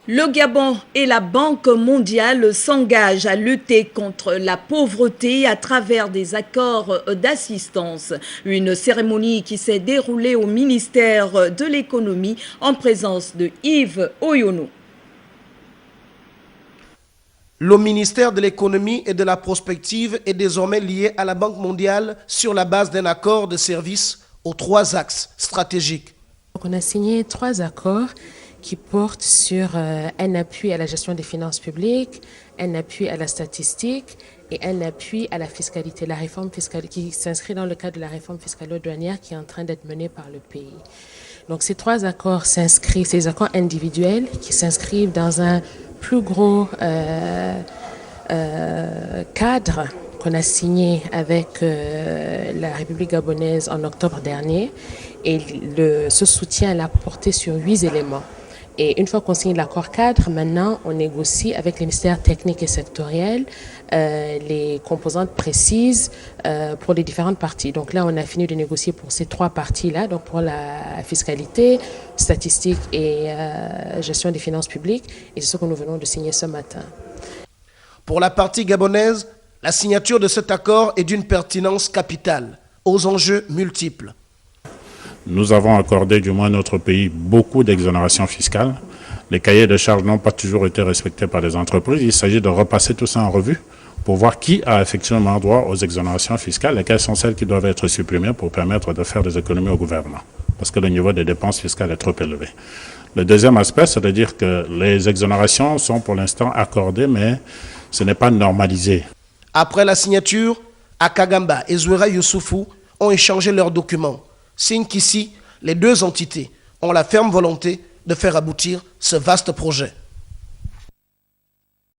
Le Gabon et la Banque mondiale s'engagent à lutter contre la pauvreté à travers des accords d'assistance. Une cérémonie qui s'est déroulée au ministère de l'économie en présence de Yves Oyono. Le ministère de l'économie et de la prospective est désormais lié à la Banque mondiale sur la base d'un accord de service aux 3 axes stratégiques. Donc on a signé 3 accords qui portent sur un appui à la gestion des finances publiques, un appui à la statistique et un appui à la fiscalité, la réforme fiscale qui s'inscrit dans le cadre de la réforme fiscalo-douanière qui est en train d'être menée par le pays. Donc ces 3 accords s'inscrivent, ces accords individuels qui s'inscrivent dans un plus gros cadre qu'on a signé avec la République gabonaise en octobre dernier. Et ce soutien l'a porté sur 8 éléments. Et une fois qu'on signe l'accord cadre, maintenant, on négocie avec les ministères techniques et sectoriels les composantes précises pour les différentes parties. Donc là, on a fini de négocier pour ces 3 parties-là, donc pour la fiscalité, statistique et gestion des finances publiques. Et c'est ce que nous venons de signer ce matin. Pour la partie gabonaise, la signature de cet accord est d'une pertinence capitale, aux enjeux multiples. Nous avons accordé, du moins à notre pays, beaucoup d'exonérations fiscales. Les cahiers de charges n'ont pas toujours été respectés par les entreprises. Il s'agit de repasser tout ça en revue pour voir qui a effectivement droit aux exonérations fiscales et quelles sont celles qui doivent être supprimées pour permettre de faire des économies au gouvernement. Parce que le niveau des dépenses fiscales est trop élevé. Le deuxième aspect, c'est de dire que les exonérations sont pour l'instant accordées, mais ce n'est pas normalisé. Après la signature, Akagamba et Zouera Youssoufou ont échangé leurs documents. Signe qu'ici, les 2 entités ont la ferme volonté de faire aboutir ce vaste projet.